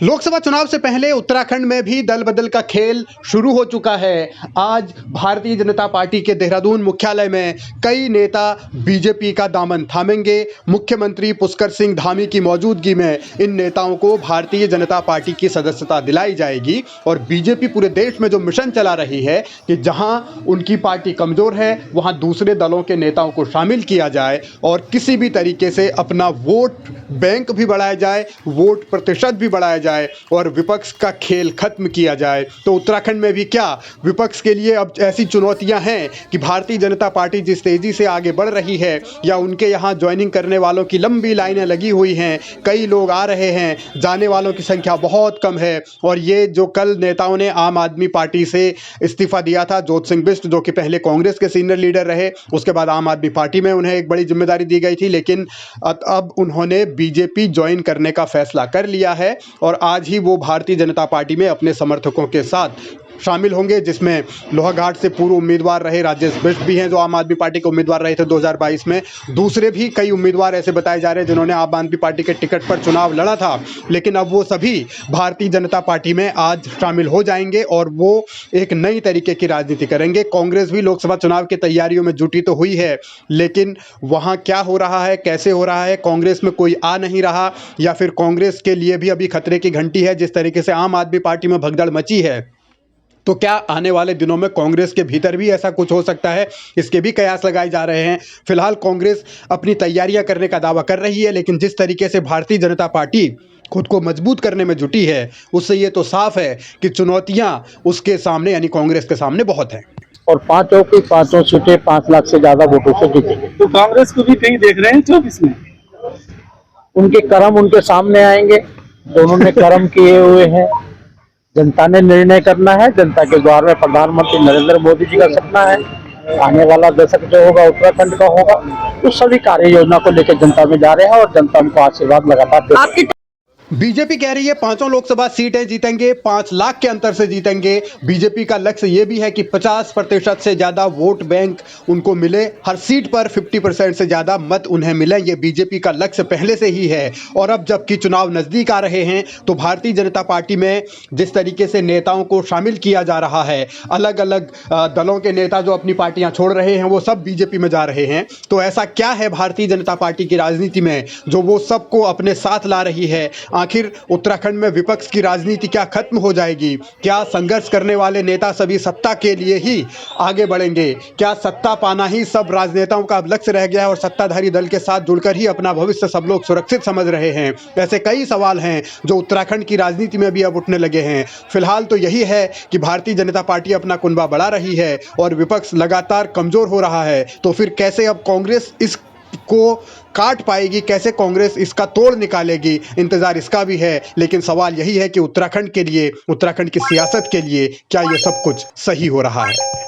लोकसभा चुनाव से पहले उत्तराखंड में भी दल बदल का खेल शुरू हो चुका है। आज भारतीय जनता पार्टी के देहरादून मुख्यालय में कई नेता बीजेपी का दामन थामेंगे। मुख्यमंत्री पुष्कर सिंह धामी की मौजूदगी में इन नेताओं को भारतीय जनता पार्टी की सदस्यता दिलाई जाएगी और बीजेपी पूरे देश में जो मिशन चला रही है कि जहां उनकी पार्टी कमजोर है वहां दूसरे दलों के नेताओं को शामिल किया जाए और किसी भी तरीके से अपना वोट बैंक भी बढ़ाया जाए, वोट प्रतिशत भी बढ़ाया जाए और विपक्ष का खेल खत्म किया जाए। तो उत्तराखंड में भी क्या विपक्ष के लिए अब ऐसी चुनौतियां हैं कि भारतीय जनता पार्टी जिस तेजी से आगे बढ़ रही है या उनके यहां ज्वाइनिंग करने वालों की लंबी लाइनें लगी हुई हैं, कई लोग आ रहे हैं, जाने वालों की संख्या बहुत कम है। और ये जो कल नेताओं ने आम आदमी पार्टी से इस्तीफा दिया था, जोत सिंह बिष्ट जो कि पहले कांग्रेस के सीनियर लीडर रहे, उसके बाद आम आदमी पार्टी में उन्हें एक बड़ी जिम्मेदारी दी गई थी, लेकिन अब उन्होंने बीजेपी ज्वाइन करने का फैसला कर लिया है और आज ही वो भारतीय जनता पार्टी में अपने समर्थकों के साथ शामिल होंगे, जिसमें लोहाघाट से पूर्व उम्मीदवार रहे राजेश बिष्ट भी हैं जो आम आदमी पार्टी के उम्मीदवार रहे थे 2022 में। दूसरे भी कई उम्मीदवार ऐसे बताए जा रहे हैं जिन्होंने आम आदमी पार्टी के टिकट पर चुनाव लड़ा था, लेकिन अब वो सभी भारतीय जनता पार्टी में आज शामिल हो जाएंगे और वो एक नई तरीके की राजनीति करेंगे। कांग्रेस भी लोकसभा चुनाव की तैयारियों में जुटी तो हुई है, लेकिन वहाँ क्या हो रहा है, कैसे हो रहा है, कांग्रेस में कोई आ नहीं रहा या फिर कांग्रेस के लिए भी अभी खतरे की घंटी है। जिस तरीके से आम आदमी पार्टी में भगदड़ मची है, तो क्या आने वाले दिनों में कांग्रेस के भीतर भी ऐसा कुछ हो सकता है, इसके भी कयास लगाए जा रहे हैं। फिलहाल कांग्रेस अपनी तैयारियां करने का दावा कर रही है, लेकिन जिस तरीके से भारतीय जनता पार्टी खुद को मजबूत करने में जुटी है, उससे ये तो साफ है कि चुनौतियां उसके सामने यानी कांग्रेस के सामने बहुत हैं। और पांचों की पांचों सीटें 5 लाख से ज्यादा वोटों से जीतेंगे। तो कांग्रेस को भी कहीं देख रहे हैं 24 में? उनके कर्म उनके सामने आएंगे, दोनों ने कर्म किए हुए हैं। जनता ने निर्णय करना है, जनता के द्वार में प्रधानमंत्री नरेंद्र मोदी जी का सपना है। आने वाला दशक जो होगा उत्तराखंड का होगा, तो सभी कार्य योजना को लेकर जनता में जा रहे हैं और जनता उनको आशीर्वाद लगातार दे। बीजेपी कह रही है 5 लोकसभा सीटें जीतेंगे, 5 लाख के अंतर से जीतेंगे। बीजेपी का लक्ष्य ये भी है कि 50% से ज्यादा वोट बैंक उनको मिले, हर सीट पर 50% से ज्यादा मत उन्हें मिले। ये बीजेपी का लक्ष्य पहले से ही है। और अब जबकि चुनाव नजदीक आ रहे हैं, तो भारतीय जनता पार्टी में जिस तरीके से नेताओं को शामिल किया जा रहा है, अलग अलग दलों के नेता जो अपनी पार्टियां छोड़ रहे हैं वो सब बीजेपी में जा रहे हैं। तो ऐसा क्या है भारतीय जनता पार्टी की राजनीति में जो वो सबको अपने साथ ला रही है? आखिर उत्तराखंड में विपक्ष की राजनीति क्या खत्म हो जाएगी? क्या संघर्ष करने वाले नेता सभी सत्ता के लिए ही आगे बढ़ेंगे? क्या सत्ता पाना ही सब राजनेताओं का अब लक्ष्य रह गया है और सत्ताधारी दल के साथ जुड़कर ही अपना भविष्य सब लोग सुरक्षित समझ रहे हैं? ऐसे कई सवाल हैं जो उत्तराखंड की राजनीति में भी अब उठने लगे हैं। फिलहाल तो यही है कि भारतीय जनता पार्टी अपना कुनबा बढ़ा रही है और विपक्ष लगातार कमजोर हो रहा है। तो फिर कैसे अब कांग्रेस इसको काट पाएगी, कैसे कांग्रेस इसका तोड़ निकालेगी, इंतजार इसका भी है। लेकिन सवाल यही है कि उत्तराखंड के लिए, उत्तराखंड की सियासत के लिए क्या ये सब कुछ सही हो रहा है?